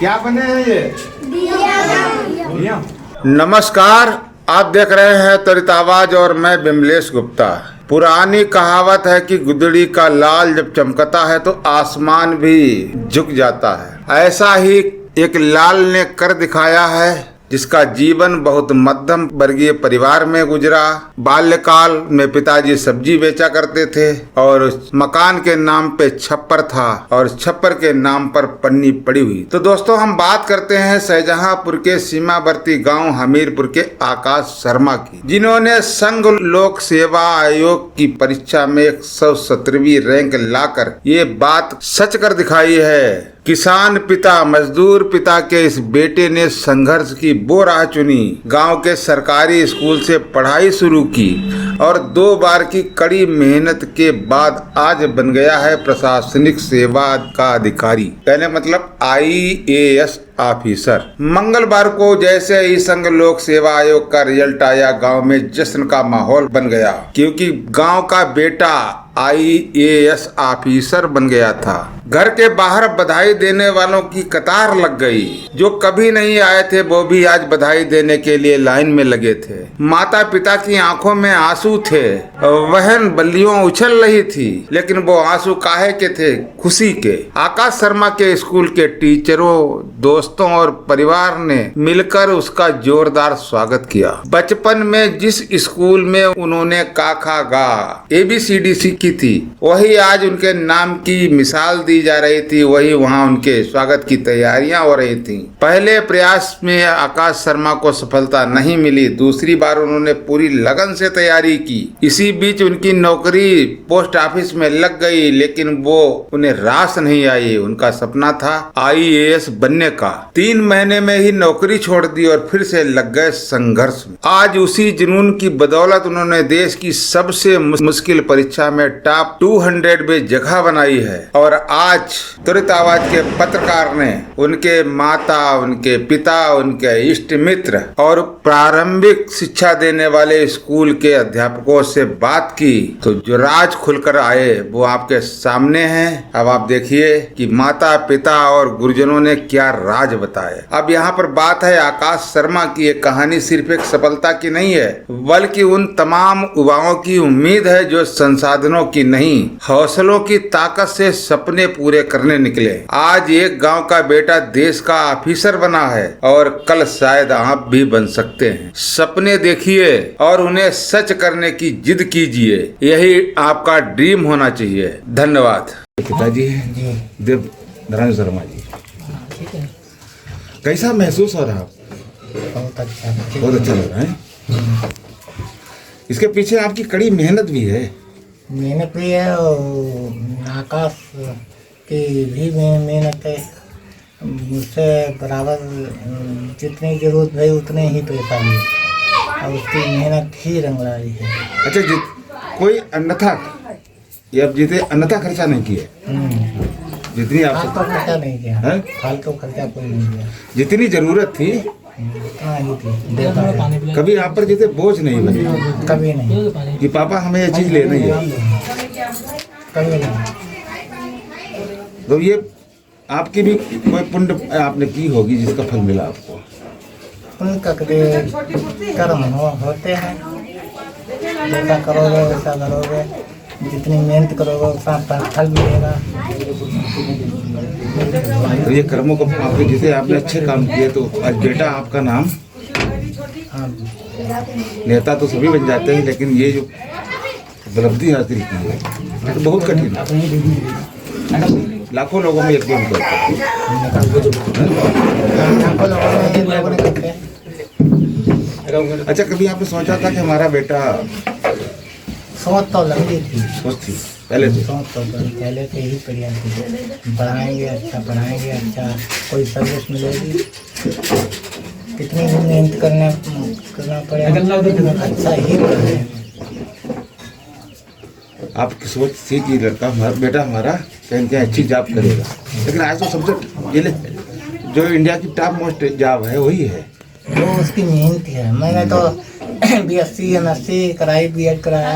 क्या बने हैं ये? दिया। नमस्कार, आप देख रहे हैं त्वरित आवाज और मैं बिमलेश गुप्ता। पुरानी कहावत है कि गुदड़ी का लाल जब चमकता है तो आसमान भी झुक जाता है। ऐसा ही एक लाल ने कर दिखाया है जिसका जीवन बहुत मध्यम वर्गीय परिवार में गुजरा। बाल्यकाल में पिताजी सब्जी बेचा करते थे और मकान के नाम पे छप्पर था और छप्पर के नाम पर पन्नी पड़ी हुई। तो दोस्तों, हम बात करते हैं शाहजहांपुर के सीमावर्ती गांव हमीरपुर के आकाश शर्मा की, जिन्होंने संघ लोक सेवा आयोग की परीक्षा में 117वीं रैंक लाकर ये बात सच कर दिखाई है। किसान पिता, मजदूर पिता के इस बेटे ने संघर्ष की वो राह चुनी, गांव के सरकारी स्कूल से पढ़ाई शुरू की और 2 बार की कड़ी मेहनत के बाद आज बन गया है प्रशासनिक सेवा का अधिकारी, कहने मतलब IAS ऑफिसर। मंगलवार को जैसे ही संघ लोक सेवा आयोग का रिजल्ट आया, गांव में जश्न का माहौल बन गया, क्योंकि गांव का बेटा IAS ऑफिसर बन गया था। घर के बाहर बधाई देने वालों की कतार लग गई। जो कभी नहीं आए थे वो भी आज बधाई देने के लिए लाइन में लगे थे। माता पिता की आंखों में आंसू थे, वहन बल्लियों उछल रही थी, लेकिन वो आंसू काहे के थे? खुशी के। आकाश शर्मा के स्कूल के टीचरों, दोस्तों और परिवार ने मिलकर उसका जोरदार स्वागत किया। बचपन में जिस स्कूल में उन्होंने का खा गा ABCD सीखी थी, वही आज उनके नाम की मिसाल दी जा रही थी, वही वहां उनके स्वागत की तैयारियां हो रही थी। पहले प्रयास में आकाश शर्मा को सफलता नहीं मिली, दूसरी बार उन्होंने पूरी लगन से तैयारी की। इसी बीच उनकी नौकरी पोस्ट ऑफिस में लग गई, लेकिन वो उन्हें रास नहीं आई। उनका सपना था IAS बनने का। 3 महीने में ही नौकरी छोड़ दी और फिर से लग गए संघर्ष में। आज उसी जुनून की बदौलत उन्होंने देश की सबसे मुश्किल परीक्षा में टॉप 200 में जगह बनाई है और आज त्वरित आवाज के पत्रकार ने उनके माता, उनके पिता, उनके इष्ट मित्र और प्रारंभिक शिक्षा देने वाले स्कूल के अध्यापकों से बात की, तो जो राज खुलकर आए वो आपके सामने हैं। अब आप देखिए कि माता पिता और गुरुजनों ने क्या राज बताए। अब यहाँ पर बात है आकाश शर्मा की। एक कहानी सिर्फ एक सफलता की नहीं है, बल्कि उन तमाम युवाओं की उम्मीद है जो संसाधनों की नहीं, हौसलों की ताकत से सपने पूरे करने निकले। आज एक गांव का बेटा देश का ऑफिसर बना है और कल शायद आप भी बन सकते हैं। सपने देखिए और उन्हें सच करने की जिद कीजिए, यही आपका ड्रीम होना चाहिए। धन्यवाद। पिताजी देव नारायण शर्मा जी, कैसा महसूस हो रहा? बहुत अच्छा लग रहा है। इसके पीछे आपकी कड़ी मेहनत भी है। मेहनत भी है और आकाश की भी मेहनत है। मुझसे बराबर जितनी जरूरत है उतने ही पैसा लिए और उसकी मेहनत ही रंग लाई है। अच्छा, कोई अन्यथा ये अब जीते अन्यथा खर्चा नहीं किए? जितनी फालतू खर्चा नहीं किया है, फालतू खर्चा कोई नहीं किया। जितनी जरूरत थी कभी आप पर जैसे बोझ नहीं बने? कभी नहीं कि पापा हमें ये चीज लेनी है, कभी नहीं। तो ये आपकी भी कोई पुण्य आपने की होगी जिसका फल मिला आपको? पुण्य का कर्म होते हैं, जैसा करोगे वैसा करोगे, जितनी मेहनत करोगे उतना फल मिलेगा। तो ये कर्मों को आपके जैसे आपने अच्छे काम किए, तो आज बेटा आपका नाम, नेता तो सभी बन जाते हैं, लेकिन ये जो उपलब्धि हासिल की है तो बहुत कठिन है। लाखों लोगों में यज्ञ करते हैं। अच्छा, कभी आपने सोचा था कि हमारा बेटा? सोच तो लंबी थी, सोच थी पहले से? सोच तो पहले से ही तैयार थी। पढ़ाएंगे अच्छा, पढ़ाएंगे अच्छा, कोई सर्विस मिलेगी। कितनी भी मेहनत करना पड़ेगा, अच्छा ही पढ़ाएंगे। आपकी सोच थी कि लड़का हमारा, बेटा हमारा कहीं कहीं अच्छी जॉब करेगा, लेकिन आज तो सबसे जो इंडिया की टॉप मोस्ट जॉब है वही है। वो उसकी मेहनत है। मैंने तो BSc MSc कराई, B.Ed कराया,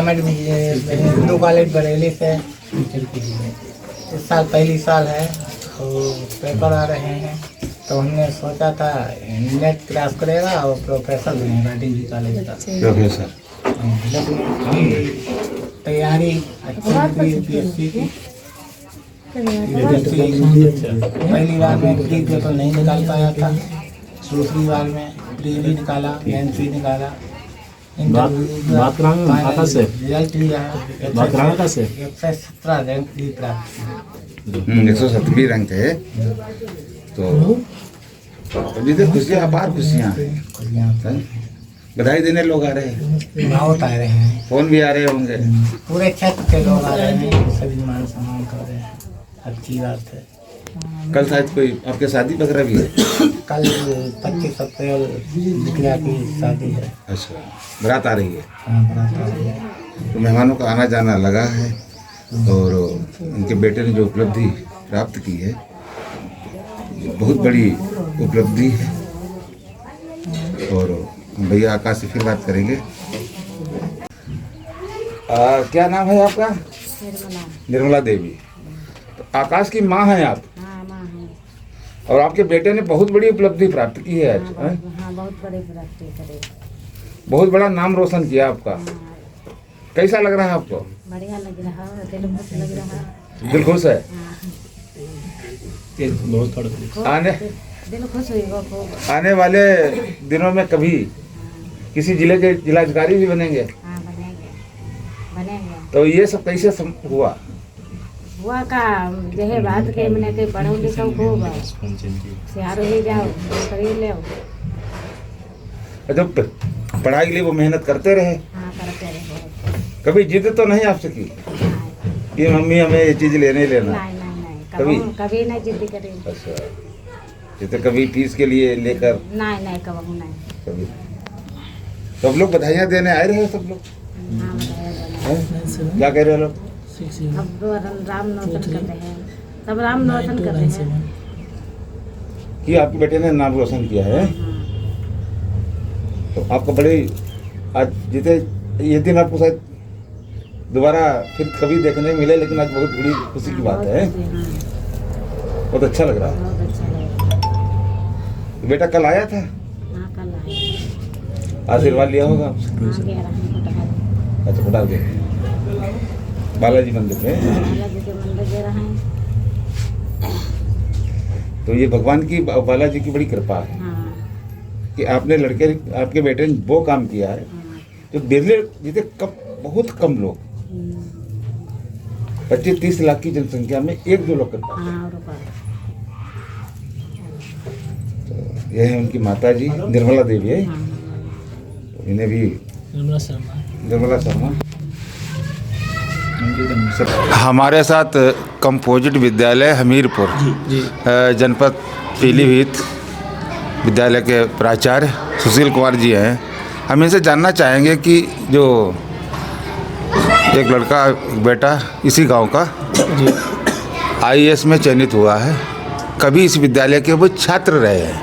M.Ed हिंदू कॉलेज बरेली से। इस साल पहली साल है, पेपर आ रहे हैं, तो हमने सोचा था नेट क्रैश करेगा और प्रोफेसर बनेगा डिग्री कॉलेज का। प्रोफेसर। लेकिन तैयारी अच्छी हुई यूपीएससी की। पहली बार में प्री पेपर नहीं निकाल पाया था, दूसरी बार में प्री भी निकाला, मेंस भी निकाला। बात कहाँ से? रिजल्ट भी बात कहाँ से? 117 रैंक भी प्राप्त किया। 117 रैंक है। तो अभी तो खुशियाँ, अपार खुशियाँ हैं। बधाई देने लोग आ रहे हैं, बहुत आ रहे हैं, फोन भी आ रहे होंगे। पूरे क्षेत्र के लोग आ रहे हैं, सभी मान सम्मान कर रहे हैं, अच्छी बात है। कल शायद कोई आपके शादी वगैरह भी है? कल 25 अप्रैल बिटिया की शादी है। अच्छा, बारात आ रही है। हाँ, बारात आ रही है। तो मेहमानों का आना जाना लगा है और उनके बेटे ने जो उपलब्धि प्राप्त की है, ये बहुत बड़ी उपलब्धि है। और भैया आकाश से फिर बात करेंगे। क्या नाम है आपका? निर्मला देवी। तो आकाश की माँ हैं आप? हाँ, माँ है। और आपके बेटे ने बहुत बड़ी उपलब्धि प्राप्त की है आज। हाँ, बहुत बड़ी प्राप्ति करे। बहुत बड़ा नाम रोशन किया आपका। हाँ, कैसा लग रहा है आपको? बढ़िया लग रहा है, दिल खुश लग रहा है। दिल खुश है? हाँ, बहुत आने दिल खुश हुई वो खूब। आने वाले दिनों में कभी किसी जिले के जिलाधिकारी भी बनेंगे? हाँ, बनेंगे। तो ये सब कैसे हुआ? हुआ का जहे बात के मैंने के पढ़ो लिखो खूब सियारो ही जाओ खरीद ले। जब पढ़ाई के लिए वो मेहनत करते रहे, हाँ, करते रहे। कभी जिद तो नहीं आपसे की कि मम्मी हमें ये चीज लेना ही लेना? नहीं, कभी नहीं जिद करे। अच्छा, जैसे कभी फीस के लिए लेकर? नहीं, कबहू नहीं। कभी। सब लोग बधाइयाँ देने आए रहे सब लोग? हाँ, बताया हैं? क्या कह रहे हैं लोग? अब तो राम नौतन कर रहे हैं, सब राम नौतन कर रहे हैं। कि आपके बेटे ने नाम रोशन किया है। हाँ, तो आपको बड़े आज जितने ये दिन आपको शायद दोबारा फिर कभी देखने मिले, लेकिन आज बहुत बड़ी खुशी की बात है। बहुत अच्छा लग रहा है। बहुत अच्छा लगा। तो बेटा कल आया था? हाँ, कल आए। आशीर्वाद लिया होगा आपसे? हाँ, गया रहा। अच्छा, बता दे बालाजी मंदिर में। बालाजी के मंदिर दे रहे हैं। तो ये भगवान की, बालाजी की बड़ी कृपा है हाँ, कि आपने आपके बेटे ने वो काम किया है हाँ। जो बिरले जितने बहुत कम लोग, 25-30 लाख की जनसंख्या में 1-2 लोग कर पाते हैं। हाँ, रुका। तो यह है उनकी माता जी निर्मला देवी है। हाँ, तो इन्हें भी निर्मला शर्मा। हमारे साथ कंपोजिट विद्यालय हमीरपुर जनपद पीलीभीत विद्यालय के प्राचार्य सुशील कुमार जी हैं। हम इनसे जानना चाहेंगे कि जो एक लड़का, एक बेटा इसी गांव का आईएएस में चयनित हुआ है, कभी इस विद्यालय के वो छात्र रहे हैं,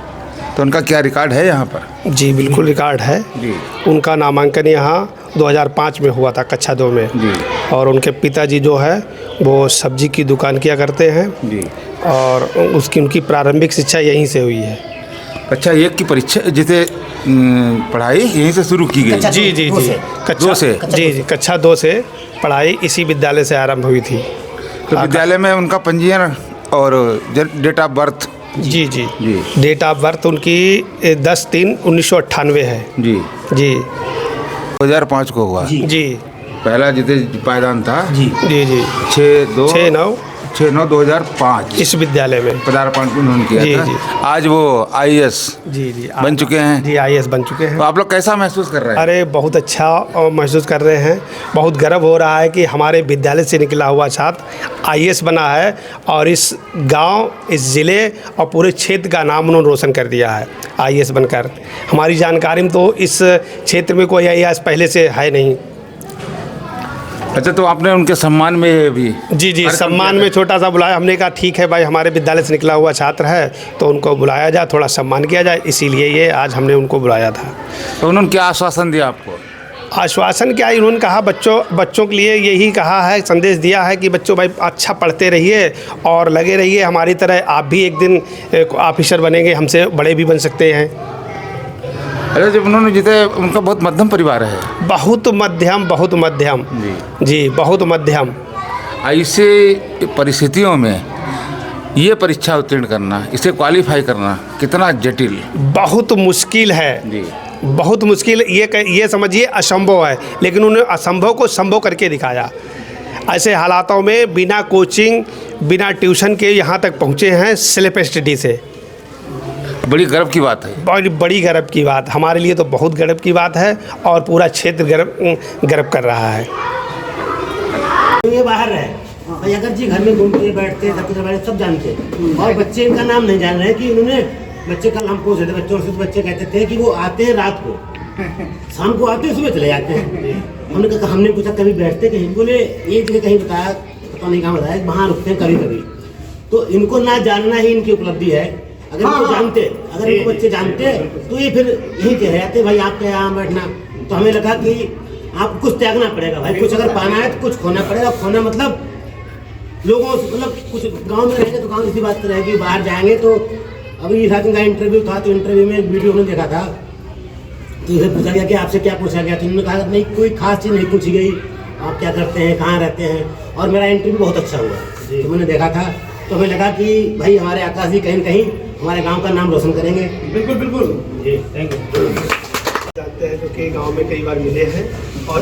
तो उनका क्या रिकॉर्ड है यहाँ पर? जी बिल्कुल रिकॉर्ड है जी। उनका नामांकन यहाँ 2005 में हुआ था कक्षा 2 में जी। और उनके पिताजी जो है वो सब्जी की दुकान किया करते हैं जी। और उनकी प्रारंभिक शिक्षा यहीं से हुई है। कक्षा 1 की परीक्षा जिसे पढ़ाई यहीं से शुरू की गई? जी जी जी कक्षा 2 से पढ़ाई इसी विद्यालय से आरंभ हुई थी। तो विद्यालय में उनका पंजीयन और डेट ऑफ बर्थ? जी जी जी। डेट ऑफ बर्थ उनकी 10/3/1998 है। जी जी 2005 को हुआ। जी पहला जिते पायदान था जी जी 6/9/2005 इस विद्यालय में पदार्पण उन्होंने किया जी, था। जी। आज वो आईएएस जी बन चुके हैं। जी आईएएस बन चुके हैं। तो आप लोग कैसा महसूस कर रहे हैं? अरे बहुत अच्छा महसूस कर रहे हैं। बहुत गर्व हो रहा है कि हमारे विद्यालय से निकला हुआ छात्र आईएएस बना है और इस गांव, इस ज़िले और पूरे क्षेत्र का नाम उन्होंने रोशन कर दिया है आईएएस बनकर। हमारी जानकारी में तो इस क्षेत्र में कोई आईएएस पहले से है नहीं। अच्छा, तो आपने उनके सम्मान में भी? जी सम्मान में छोटा सा बुलाया। हमने कहा ठीक है भाई, हमारे विद्यालय से निकला हुआ छात्र है तो उनको बुलाया जाए, थोड़ा सम्मान किया जाए, इसीलिए ये आज हमने उनको बुलाया था। तो उन्होंने क्या आश्वासन दिया आपको? आश्वासन क्या, इन्होंने कहा बच्चों के लिए यही कहा है, संदेश दिया है कि बच्चों भाई अच्छा पढ़ते रहिए और लगे रहिए, हमारी तरह आप भी एक दिन ऑफिसर बनेंगे, हमसे बड़े भी बन सकते हैं। अरे जब उन्होंने जीते, उनका बहुत मध्यम परिवार है। बहुत मध्यम जी, बहुत मध्यम। ऐसे परिस्थितियों में ये परीक्षा उत्तीर्ण करना, इसे क्वालिफाई करना कितना जटिल, बहुत मुश्किल है जी, बहुत मुश्किल। ये समझिए असंभव है, लेकिन उन्होंने असंभव को संभव करके दिखाया। ऐसे हालातों में बिना कोचिंग बिना ट्यूशन के यहाँ तक पहुँचे हैं, सेल्फ स्टडी से। बड़ी गर्व की बात है। बहुत बड़ी गर्व की बात, हमारे लिए तो बहुत गर्व की बात है और पूरा क्षेत्र गर्व कर रहा है। ये बाहर है भाई, अगर जी घर में घूमते बैठते सब जानते हैं, और बच्चे इनका नाम नहीं जान रहे हैं कि इन्होंने, बच्चे कल हम पूछ रहे थे बच्चों से, बच्चे कहते थे कि वो आते हैं रात को, शाम को आते हैं, सुबह चले जाते हैं। हमने पूछा कभी बैठते कहीं, बोले एक जगह कहीं बताया, पता नहीं कहाँ बताया, वहाँ रुकते हैं कभी कभी। तो इनको ना जानना ही इनकी उपलब्धि है। अगर इनको जानते, अगर इनको बच्चे जानते तो ये फिर यहीं कह जाते भाई आपके यहाँ बैठना। तो हमें लगा कि आपको कुछ त्यागना पड़ेगा भाई, कुछ अगर पाना है तो कुछ खोना पड़ेगा। खोना मतलब लोगों से, मतलब कुछ गांव में रहेंगे तो गांव इसी बात रहेगी, बाहर जाएंगे तो। अभी रात का इंटरव्यू था, तो इंटरव्यू में एक वीडियो में देखा था, तो इसे पूछा गया कि आपसे क्या पूछा गया, तो उन्होंने कहा नहीं कोई खास चीज़ नहीं पूछी गई, आप क्या करते हैं, कहाँ रहते हैं। और मेरा इंटरव्यू बहुत अच्छा हुआ, तो मैंने देखा था, तो हमें लगा कि भाई हमारे आकाश जी कहीं न कहीं हमारे गांव का नाम रोशन करेंगे। बिल्कुल बिल्कुल जी, थैंक यू। जानते हैं, जो कि गांव में कई बार मिले हैं, और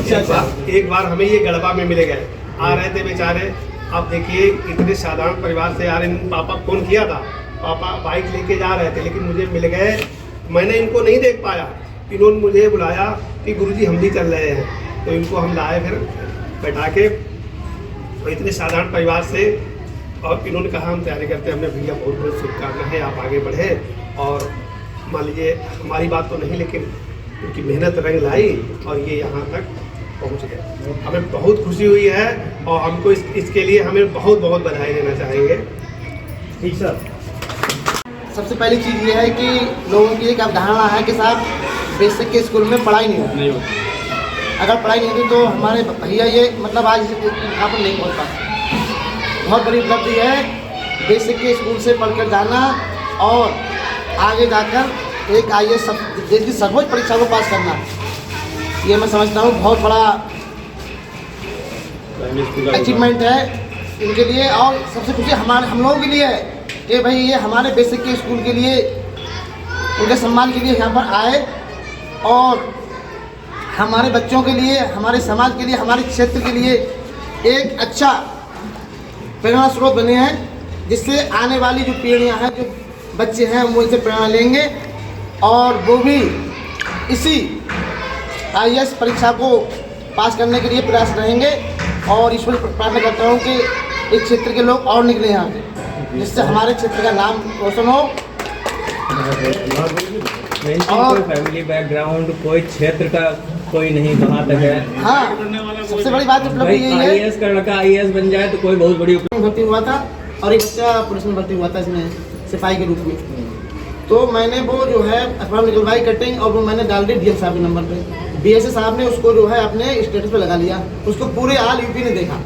एक बार हमें ये गड़बा में मिले गए, आ रहे थे बेचारे। आप देखिए इतने साधारण परिवार से यार, इन पापा फ़ोन किया था, पापा बाइक लेके जा रहे थे, लेकिन मुझे मिल गए, मैंने इनको नहीं देख पाया, इन्होंने मुझे बुलाया कि गुरुजी हम भी चल रहे हैं। तो इनको हम लाए फिर बैठा के, तो इतने साधारण परिवार से, और इन्होंने कहा हम तैयारी करते हैं। हमने भैया बहुत बहुत शुभकामनाएं है, आप आगे बढ़े। और मान लीजिए हमारी बात तो नहीं, लेकिन उनकी मेहनत रंग लाई और ये यहाँ तक पहुँच गए। हमें बहुत खुशी हुई है और हमको इसके लिए हमें बहुत बहुत बधाई देना चाहेंगे। ठीक सर। सबसे पहली चीज़ ये है कि लोगों की एक अवधारणा है कि साहब बेसिक के स्कूल में पढ़ाई नहीं होती। अगर पढ़ाई नहीं होती तो हमारे भैया ये मतलब आज यहाँ पर नहीं पहुँच पाते। बहुत बड़ी उपलब्धि है बेसिक के स्कूल से पढ़कर जाना और आगे जाकर एक IAS देश की सर्वोच्च परीक्षा को पास करना। ये मैं समझता हूँ बहुत बड़ा अचीवमेंट है इनके लिए। और सबसे खुशी हम लोगों के लिए है कि भाई ये हमारे बेसिक के स्कूल के लिए, उनके सम्मान के लिए यहाँ पर आए और हमारे बच्चों के लिए, हमारे समाज के लिए, हमारे क्षेत्र के लिए एक अच्छा प्रेरणा स्रोत बने हैं, जिससे आने वाली जो पीढ़ियाँ हैं, जो बच्चे हैं, वो इनसे प्रेरणा लेंगे और वो भी इसी IAS परीक्षा को पास करने के लिए प्रयास रहेंगे। और ईश्वर प्रार्थना करता हूँ कि इस क्षेत्र के लोग और निकले यहाँ से, जिससे हमारे क्षेत्र का नाम रोशन हो। और फैमिली बैकग्राउंड, कोई क्षेत्र का कोई नहीं, कहाँ तक है। हाँ, सबसे बड़ी बात उपलब्धि यही है, IAS का लड़का IAS बन जाए तो कोई बहुत बड़ी भर्ती हुआ था और एक बच्चा पुलिस में भर्ती हुआ था इसमें सिपाही के रूप में। तो मैंने वो जो है अखबार निकलवाई कटिंग और वो मैंने डाल दी DM साहब के नंबर पे। BSA साहब ने उसको जो है अपने स्टेटस पे लगा लिया, उसको पूरे ऑल UP ने देखा।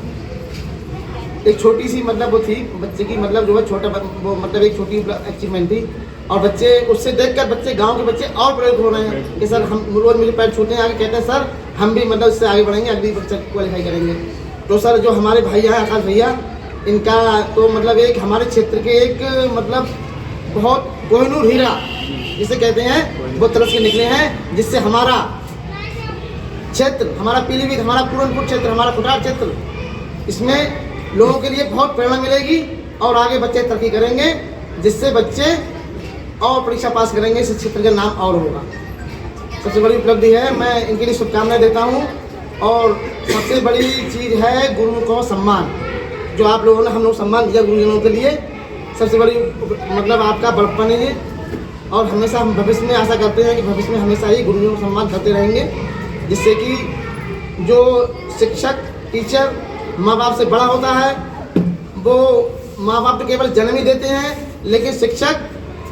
एक छोटी सी मतलब वो थी बच्चे की, मतलब जो है छोटा वो मतलब एक छोटी अचीवमेंट थी। और बच्चे उससे देखकर बच्चे, गांव के बच्चे और प्रेरित हो रहे हैं कि सर हम रोज मेरे पैर छूते हैं, आगे कहते हैं सर हम भी मतलब इससे आगे बढ़ेंगे, अगली बच्चा क्वालिफाई करेंगे। तो सर जो हमारे भैया हैं आकाश भैया, इनका तो मतलब एक हमारे क्षेत्र के एक मतलब बहुत कोहिनूर हीरा जिसे कहते हैं, वो तरफ से निकले हैं, जिससे हमारा क्षेत्र, हमारा पीलीभीत, हमारा पूरनपुर क्षेत्र, हमारा खुटार क्षेत्र, इसमें लोगों के लिए बहुत प्रेरणा मिलेगी और आगे बच्चे तरक्की करेंगे, जिससे बच्चे और परीक्षा पास करेंगे, इस क्षेत्र का नाम और होगा। सबसे बड़ी उपलब्धि है, मैं इनके लिए शुभकामनाएं देता हूँ। और सबसे बड़ी चीज़ है गुरु को सम्मान, जो आप लोगों ने हम लोग सम्मान दिया गुरुजनों के लिए, सबसे बड़ी मतलब आपका बड़प्पन है ये। और हमेशा हम भविष्य में आशा करते हैं कि भविष्य में हमेशा ही गुरुजनों को सम्मान करते रहेंगे, जिससे कि जो शिक्षक, टीचर माँ बाप से बड़ा होता है, वो माँ बाप तो केवल जन्म ही देते हैं, लेकिन शिक्षक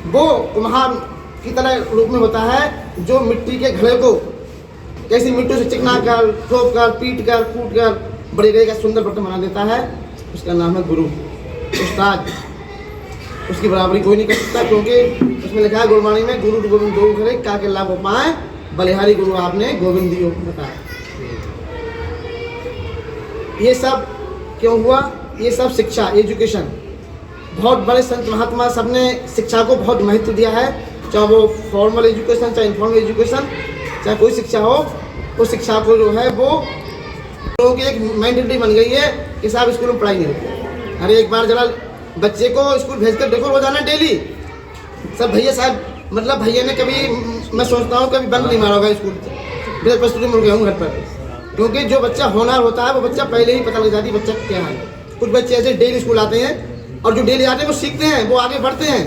वो कुम्हार की तरह रूप में होता है, जो मिट्टी के घड़े को कैसी मिट्टी से चिकना कर, ठोक कर, पीट कर, कूट कर बड़ी रेगा सुंदर बर्तन बना देता है, उसका नाम है गुरु, उस्ताद। उसकी बराबरी कोई नहीं कर सकता, क्योंकि उसमें लिखा है गुरबाणी में, गुरु गोविंद दो करे का के लाभ पाए, बलिहारी गुरु आपने गोविंद दियो बताया। ये सब क्यों हुआ? ये सब शिक्षा, एजुकेशन, बहुत बड़े संत महात्मा सबने शिक्षा को बहुत महत्व दिया है, चाहे वो फॉर्मल एजुकेशन, चाहे इनफॉर्मल एजुकेशन, चाहे कोई शिक्षा हो, उस शिक्षा को जो है वो लोगों की एक मेंटालिटी बन गई है कि साहब स्कूल में पढ़ाई नहीं होती। अरे एक बार जरा बच्चे को स्कूल भेजकर देखो रोजाना डेली, सब भैया साहब, मतलब भैया ने कभी, मैं सोचता हूँ कभी बंद नहीं मारा होगा स्कूल, मेरे प्रस्तुति मुड़ गया हूँ घर पर, क्योंकि जो बच्चा होनहार होता है वो बच्चा पहले ही पता लग जाती है बच्चा क्या है। कुछ बच्चे ऐसे डेली स्कूल आते हैं और जो डेली आते हैं वो सीखते हैं, वो आगे बढ़ते हैं।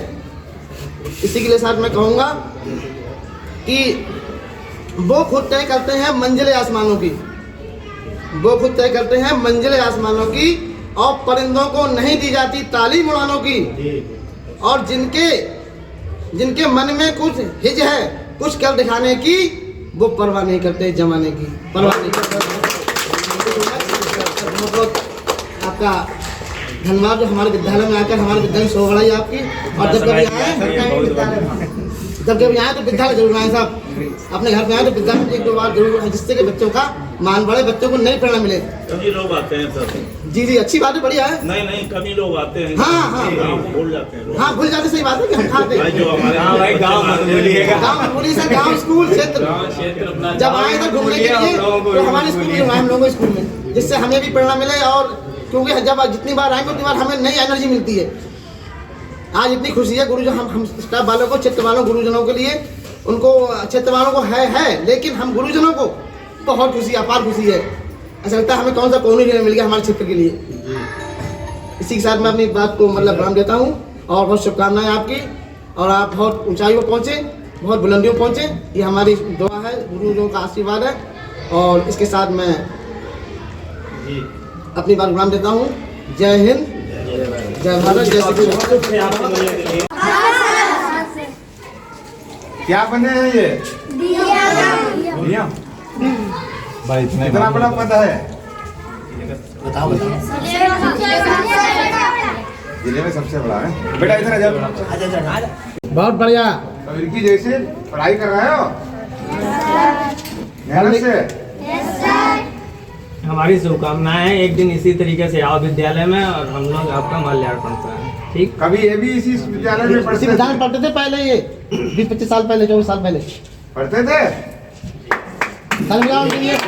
इसी के लिए साथ मैं कहूँगा कि वो खुद तय करते हैं मंजिले आसमानों की, वो खुद तय करते हैं मंजिले आसमानों की, और परिंदों को नहीं दी जाती तालीम उड़ानों की। और जिनके मन में कुछ हिज है कुछ कर दिखाने की, वो परवाह नहीं करते जमाने की, परवाह नहीं करते। बहुत आपका धन्यवाद जो हमारे विद्यालय में आकर हमारे विद्यालय शोभा बढ़ाई आपकी। और जब कभी आए तो विद्यालय जरूर आए साहब, अपने घर पे आए तो विद्यालय एक दो बार जरूर आए, जिससे कि बच्चों का मान बढ़े, बच्चों को नई प्रेरणा मिले। कभी लोग आते हैं सर। जी जी, अच्छी बात है, बढ़िया है। नहीं कभी लोग आते हैं। हाँ, भूल जाते हैं लोग। हाँ भूल जाते, सही बात है कि हम खाते हैं। जो हमारे गाँव बोलिए सर, गाँव स्कूल क्षेत्र जब आए तो घूमने के लिए तो हमारे स्कूल में हम लोगों स्कूल में, जिससे हमें भी प्रेरणा मिले, और क्योंकि जब जितनी बार आएंगे उतनी बार हमें नई एनर्जी मिलती है। आज इतनी खुशी है गुरुजन, हम स्टाफ वालों को, क्षेत्र वालों, गुरुजनों के लिए, उनको क्षेत्र वालों को है, लेकिन हम गुरुजनों को बहुत खुशी, अपार खुशी है। ऐसा लगता है हमें कौन सा कोनी मिल गया हमारे क्षेत्र के लिए। इसी के साथ मैं अपनी बात को मतलब विराम देता हूँ, और बहुत शुभकामनाएं आपकी, और आप बहुत ऊंचाई पर पहुँचे, बहुत बुलंदियों पहुँचे, ये हमारी दुआ है, गुरुजनों का आशीर्वाद है। और इसके साथ मैं अपनी बात विराम देता हूँ। जय हिंद, जय भारत, जय श्री कृष्ण। क्या बने हैं ये? दिया। भाई इतना बड़ा पद है, बताओ बताओ। जिले में सबसे बड़ा है। बेटा इधर आ जाओ। बहुत बढ़िया। अब इनकी जैसे पढ़ाई कर रहे हो मेहनत से। हमारी शुभकामनाएं हैं, एक दिन इसी तरीके से आओ विद्यालय में और हम लोग आपका माल्यार्पण करें। ठीक, कभी ये भी इसी विद्यालय में इसी विद्यालय में पढ़ते थे पहले, ये 20-25 साल पहले, 24 साल पहले पढ़ते थे। तालियां के लिए।